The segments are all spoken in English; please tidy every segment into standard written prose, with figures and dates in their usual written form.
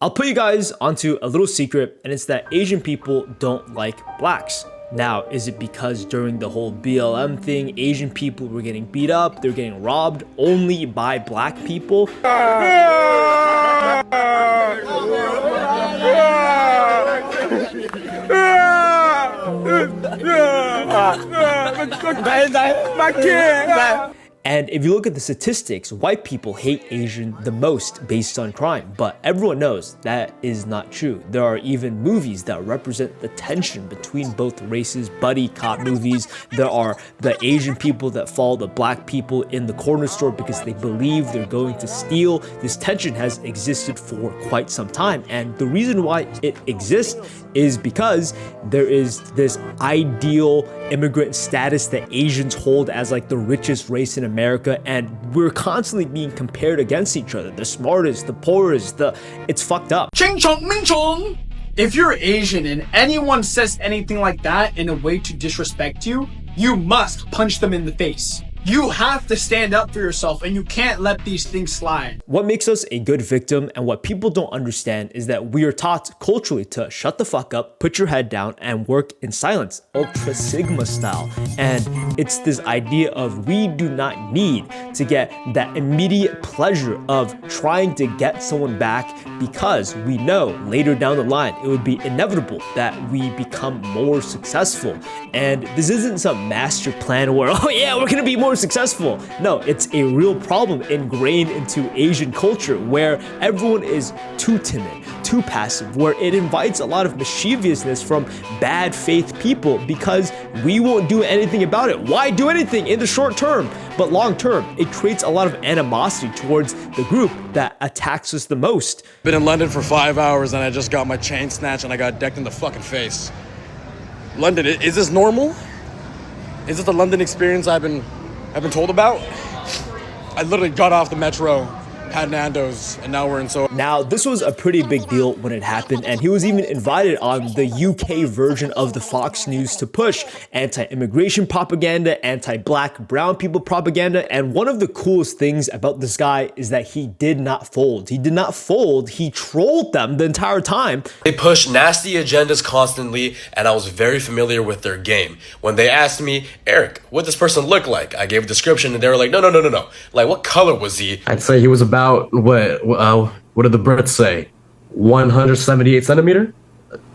I'll put you guys onto a little secret, and it's that Asian people don't like blacks. Now, is it because during the whole BLM thing, Asian people were getting beat up, they're getting robbed only by black people? And if you look at the statistics, white people hate Asian the most based on crime, but everyone knows that is not true. There are even movies that represent the tension between both races, buddy cop movies. There are the Asian people that follow the black people in the corner store because they believe they're going to steal. This tension has existed for quite some time, and the reason why it exists is because there is this ideal immigrant status that Asians hold as like the richest race in America, and we're constantly being compared against each other. The smartest, the poorest, it's fucked up. Ching chong, ming chong. If you're Asian and anyone says anything like that in a way to disrespect you, you must punch them in the face. You have to stand up for yourself, and you can't let these things slide. What makes us a good victim and what people don't understand is that we are taught culturally to shut the fuck up, put your head down, and work in silence, Ultra Sigma style. And it's this idea of we do not need to get that immediate pleasure of trying to get someone back because we know later down the line it would be inevitable that we become more successful. And this isn't some master plan where, oh yeah, we're gonna be more successful. No, it's a real problem ingrained into Asian culture where everyone is too timid, too passive, where it invites a lot of mischievousness from bad faith people because we won't do anything about it. Why do anything in the short term? But long term, it creates a lot of animosity towards the group that attacks us the most. Been in London for 5 hours and I just got my chain snatched and I got decked in the fucking face. London, is this normal? Is this the London experience I've been told about? I literally got off the metro, had Nando's, and now we're in Soho. Now, this was a pretty big deal when it happened, and he was even invited on the UK version of the Fox News to push anti-immigration propaganda, anti-black, brown people propaganda, and one of the coolest things about this guy is that he did not fold. He did not fold, he trolled them the entire time. They push nasty agendas constantly, and I was very familiar with their game. When they asked me, Eric, what does this person look like? I gave a description, and they were like, no. Like, what color was he? I'd say he was about, what did the Brits say? 178 centimeter?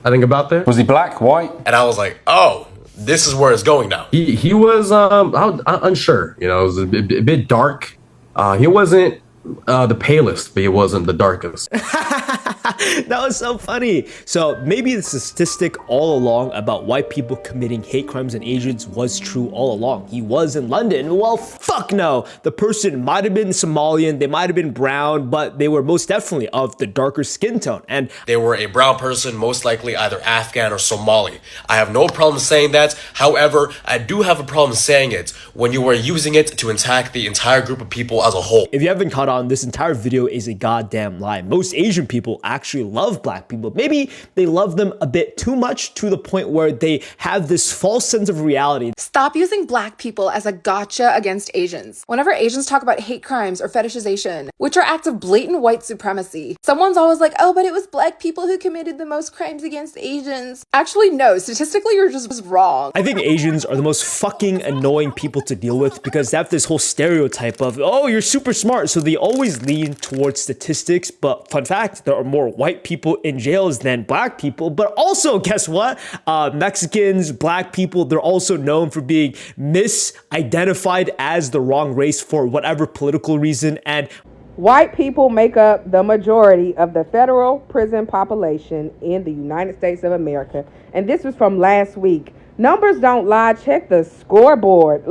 I think about there. Was he black, white? And I was like, oh, this is where it's going now. He was unsure, you know, it was a bit dark. He wasn't the palest, but he wasn't the darkest. That was so funny. So maybe the statistic all along about white people committing hate crimes on Asians was true all along. He was in London. Well, fuck no. The person might have been Somalian, they might have been brown, but they were most definitely of the darker skin tone. And they were a brown person, most likely either Afghan or Somali. I have no problem saying that. However, I do have a problem saying it when you are using it to attack the entire group of people as a whole. If you haven't caught on, this entire video is a goddamn lie. Most Asian people actually love black people. Maybe they love them a bit too much to the point where they have this false sense of reality. Stop using black people as a gotcha against Asians. Whenever Asians talk about hate crimes or fetishization, which are acts of blatant white supremacy, someone's always like, oh, but it was black people who committed the most crimes against Asians. Actually, no, statistically, you're just wrong. I think Asians are the most fucking annoying people to deal with because they have this whole stereotype of, oh, you're super smart. So they always lean towards statistics. But fun fact, there are more white people in jails than black people. But also, guess what? Mexicans, black people, they're also known for being misidentified as the wrong race for whatever political reason. And white people make up the majority of the federal prison population in the United States of America. And this was from last week. Numbers don't lie. Check the scoreboard.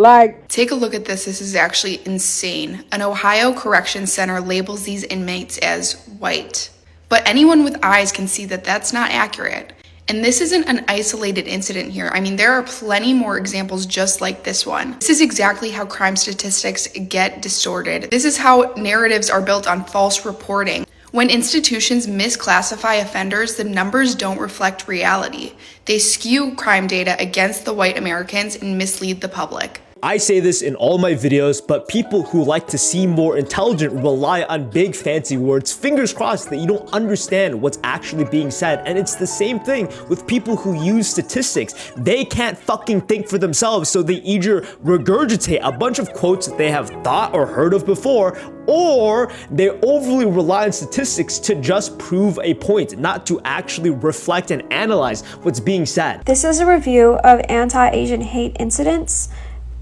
Take a look at this. This is actually insane. An Ohio correction center labels these inmates as white. But anyone with eyes can see that that's not accurate. And this isn't an isolated incident here. I mean, there are plenty more examples just like this one. This is exactly how crime statistics get distorted. This is how narratives are built on false reporting. When institutions misclassify offenders, the numbers don't reflect reality. They skew crime data against the white Americans and mislead the public. I say this in all my videos, but people who like to seem more intelligent rely on big fancy words. Fingers crossed that you don't understand what's actually being said. And it's the same thing with people who use statistics. They can't fucking think for themselves, so they either regurgitate a bunch of quotes that they have thought or heard of before, or they overly rely on statistics to just prove a point, not to actually reflect and analyze what's being said. This is a review of anti-Asian hate incidents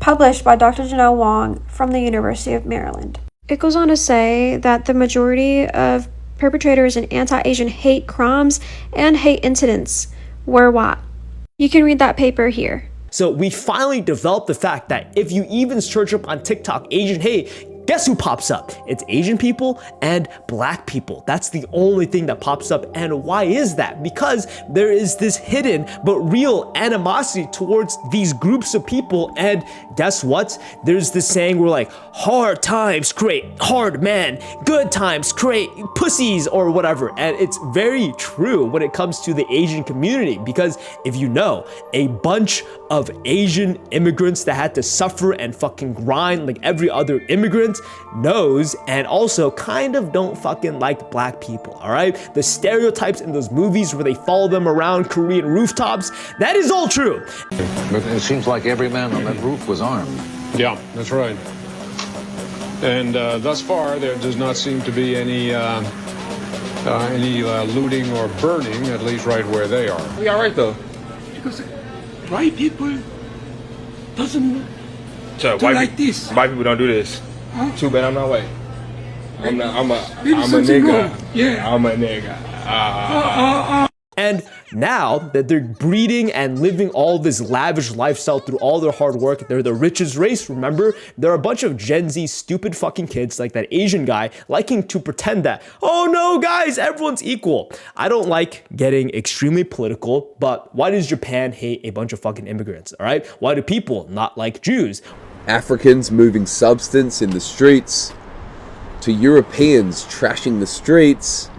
published by Dr. Janelle Wong from the University of Maryland. It goes on to say that the majority of perpetrators in anti-Asian hate crimes and hate incidents were white. You can read that paper here. So we finally developed the fact that if you even search up on TikTok Asian hate, guess who pops up? It's Asian people and black people. That's the only thing that pops up. And why is that? Because there is this hidden but real animosity towards these groups of people. And guess what? There's this saying where like, hard times create hard men, good times create pussies or whatever. And it's very true when it comes to the Asian community, because if you know, a bunch of Asian immigrants that had to suffer and fucking grind like every other immigrant knows, and also kind of don't fucking like black people, all right? The stereotypes in those movies where they follow them around Korean rooftops, that is all true. But it seems like every man on that roof was armed. Yeah, that's right. And thus far, there does not seem to be any looting or burning, at least right where they are. We all right, though. Because white people doesn't do like this. White people don't do this. Huh? Too bad I'm not white. I'm a nigga. Yeah. I'm a nigga. And now that they're breeding and living all this lavish lifestyle through all their hard work, they're the richest race, remember? There are a bunch of Gen Z stupid fucking kids like that Asian guy liking to pretend that, oh no guys, everyone's equal. I don't like getting extremely political, but why does Japan hate a bunch of fucking immigrants, all right? Why do people not like Jews? Africans moving substance in the streets, to Europeans trashing the streets,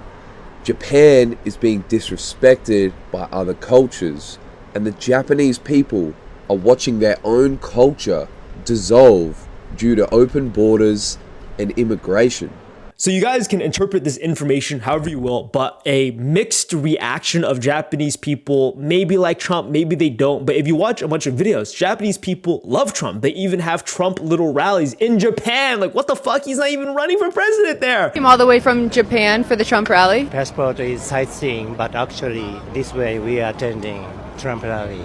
Japan is being disrespected by other cultures, and the Japanese people are watching their own culture dissolve due to open borders and immigration. So you guys can interpret this information however you will, but a mixed reaction of Japanese people, maybe like Trump, maybe they don't. But if you watch a bunch of videos, Japanese people love Trump. They even have Trump little rallies in Japan. Like, what the fuck? He's not even running for president there. Came all the way from Japan for the Trump rally. Passport is sightseeing, but actually this way we are attending Trump rally.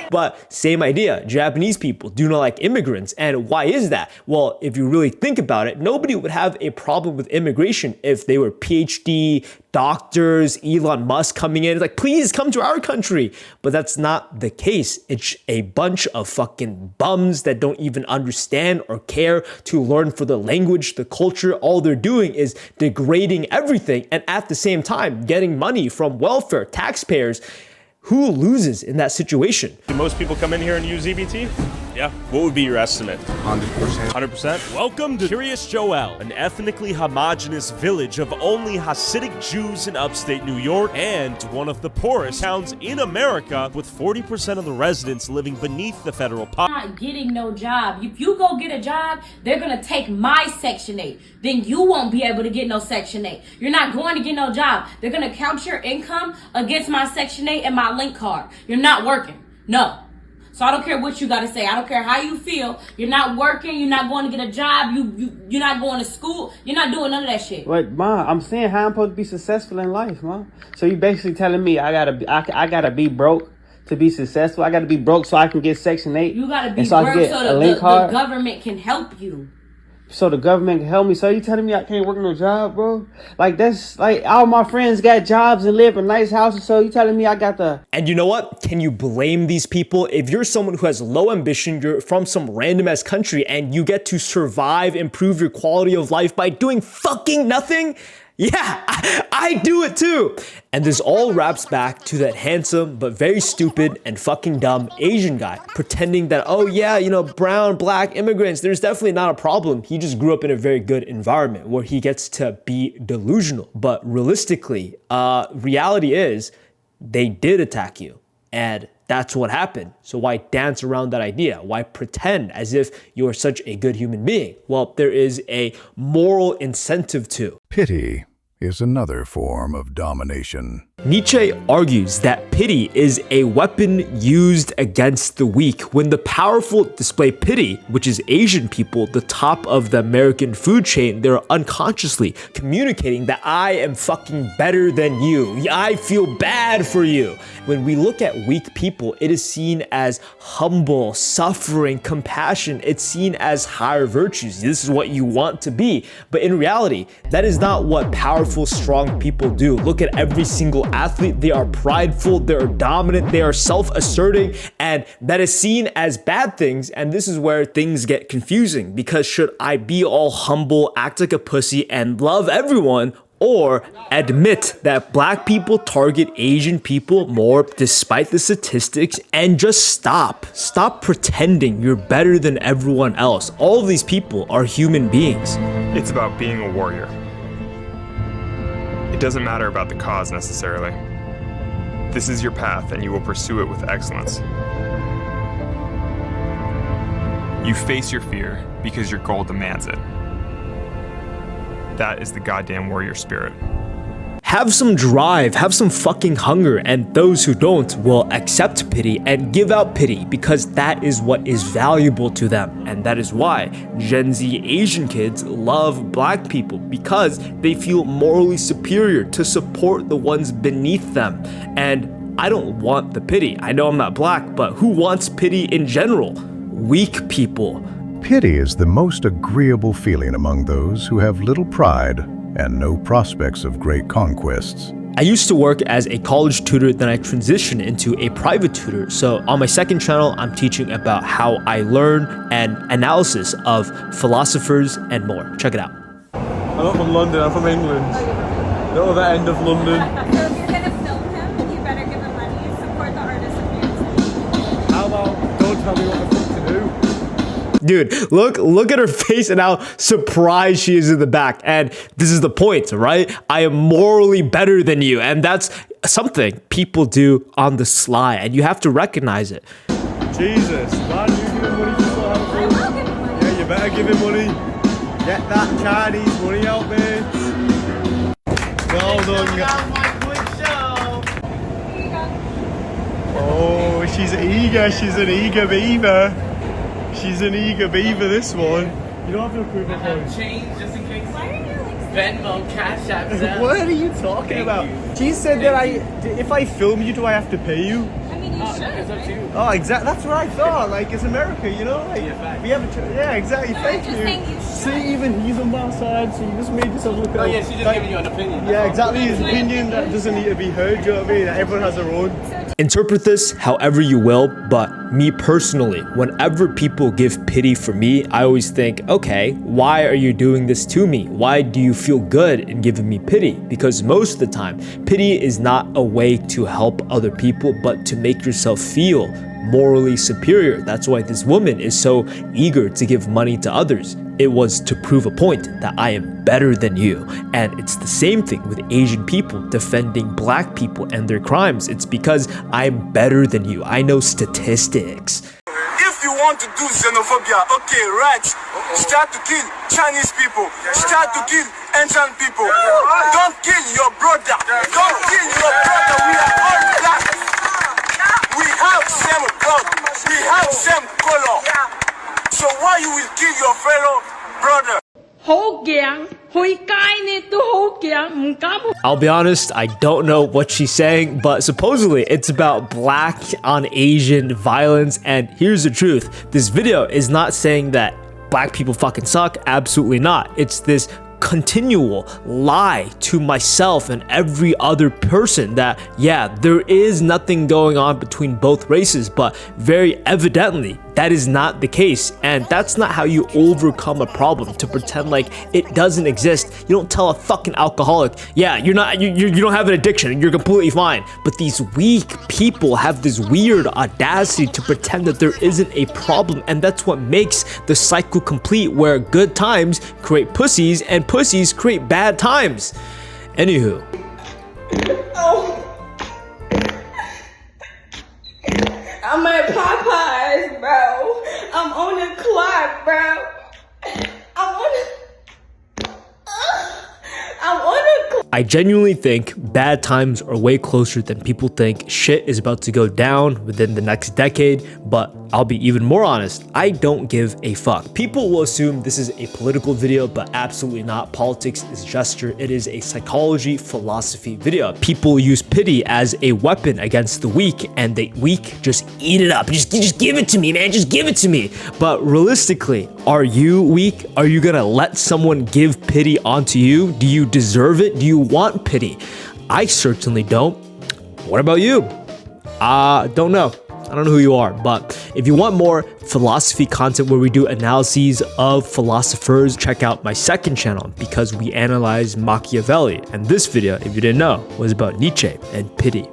But same idea, Japanese people do not like immigrants. And why is that? Well, if you really think about it, nobody would have a problem with immigration if they were PhD, doctors, Elon Musk coming in. It's like, please come to our country. But that's not the case. It's a bunch of fucking bums that don't even understand or care to learn for the language, the culture. All they're doing is degrading everything and at the same time getting money from welfare, taxpayers. Who loses in that situation? Do most people come in here and use EBT? Yeah. What would be your estimate? 100%. 100%? Welcome to Curious Joel, an ethnically homogenous village of only Hasidic Jews in upstate New York and one of the poorest towns in America, with 40% of the residents living beneath the federal poverty. Not getting no job. If you go get a job, they're gonna take my Section 8. Then you won't be able to get no Section 8. You're not going to get no job. They're gonna count your income against my Section 8 and my link card. You're not working. No. So I don't care what you gotta say. I don't care how you feel. You're not working. You're not going to get a job. You're not going to school. You're not doing none of that shit. But Ma, I'm saying how I'm supposed to be successful in life, Ma. So you basically telling me I gotta be broke to be successful. I gotta be broke so I can get Section 8. You gotta be broke so the government can help you. So the government can help me. So you telling me I can't work no job, bro? Like, that's like all my friends got jobs and live in nice houses. So you telling me I got the... And you know what? Can you blame these people? If you're someone who has low ambition, you're from some random ass country and you get to survive, improve your quality of life by doing fucking nothing? Yeah, I do it too. And this all wraps back to that handsome but very stupid and fucking dumb Asian guy pretending that, oh yeah, you know, brown, black immigrants, there's definitely not a problem. He just grew up in a very good environment where he gets to be delusional. But realistically, reality is they did attack you. And that's what happened. So why dance around that idea? Why pretend as if you're such a good human being? Well, there is a moral incentive to. Pity is another form of domination. Nietzsche argues that pity is a weapon used against the weak. When the powerful display pity, which is Asian people, the top of the American food chain, they're unconsciously communicating that I am fucking better than you. I feel bad for you. When we look at weak people, it is seen as humble, suffering, compassion. It's seen as higher virtues. This is what you want to be. But in reality, that is not what powerful, strong people do. Look at every single athlete. They are prideful, they are dominant, they are self-asserting, and that is seen as bad things. And this is where things get confusing, because should I be all humble, act like a pussy, and love everyone, or admit that black people target Asian people more despite the statistics and just stop pretending you're better than everyone else? All of these people are human beings. It's about being a warrior. It doesn't matter about the cause necessarily. This is your path and you will pursue it with excellence. You face your fear because your goal demands it. That is the goddamn warrior spirit. Have some drive, have some fucking hunger, and those who don't will accept pity and give out pity because that is what is valuable to them. And that is why Gen Z Asian kids love black people, because they feel morally superior to support the ones beneath them. And I don't want the pity. I know I'm not black, but who wants pity in general? Weak people. Pity is the most agreeable feeling among those who have little pride and no prospects of great conquests. I used to work as a college tutor, then I transitioned into a private tutor. So on my second channel, I'm teaching about how I learn and analysis of philosophers and more. Check it out. I'm not from London, I'm from England. The other end of London. So if you're gonna film him, you better give him money, support the artist of music. How about don't tell me what the fuck to do? Dude, look at her face and how surprised she is in the back. And this is the point, right? I am morally better than you. And that's something people do on the sly, and you have to recognize it. Jesus, man, you give him money for so helpful. Yeah, you better give him money. Get that Chinese money out, mate. Well done. Oh, she's eager. She's an eager beaver. She's an eager beaver, this one. You don't have to approve of her. Change just in case. Why are you like Venmo, Cash App, Zelle? What are you talking about? She said that if I film you, do I have to pay you? I mean, you should. It's up to you. Oh, exactly. That's what I thought. Like, it's America, you know? Like, we have a yeah, exactly. Thank you. See, even he's on my side, so you just made yourself look. Oh yeah, she's just giving you an opinion. Yeah, exactly. His opinion that doesn't need to be heard. You know what I mean? Everyone has their own. Interpret this however you will, but me personally, whenever people give pity for me, I always think, okay, why are you doing this to me? Why do you feel good in giving me pity? Because most of the time, pity is not a way to help other people, but to make yourself feel morally superior. That's why this woman is so eager to give money to others. It was to prove a point that I am better than you. And it's the same thing with Asian people defending black people and their crimes. It's because I'm better than you. I know statistics. If you want to do xenophobia, okay, right. Start to kill Chinese people. Start to kill Asian people. Don't kill your brother. Don't kill your brother. We are all black. We have same blood. We have same color. So why you will kill your fellow brother? I'll be honest, I don't know what she's saying, but supposedly it's about black on Asian violence. And here's the truth. This video is not saying that black people fucking suck. Absolutely not. It's this continual lie to myself and every other person that, yeah, there is nothing going on between both races, but very evidently that is not the case. And that's not how you overcome a problem, to pretend like it doesn't exist. You don't tell a fucking alcoholic, yeah, you don't have an addiction and you're completely fine. But these weak people have this weird audacity to pretend that there isn't a problem, and that's what makes the cycle complete, where good times create pussies and pussies create bad times. Anywho. I genuinely think bad times are way closer than people think. Shit is about to go down within the next decade, but I'll be even more honest, I don't give a fuck. People will assume this is a political video, but absolutely not. Politics is gesture. It is a psychology philosophy video. People use pity as a weapon against the weak, and the weak just eat it up. Just give it to me, man. Just give it to me. But realistically, are you weak? Are you gonna let someone give pity onto you? Do you deserve it? Do you want pity? I certainly don't. What about you? Don't know. I don't know who you are, but if you want more philosophy content where we do analyses of philosophers, check out my second channel because we analyze Machiavelli. And this video, if you didn't know, was about Nietzsche and pity.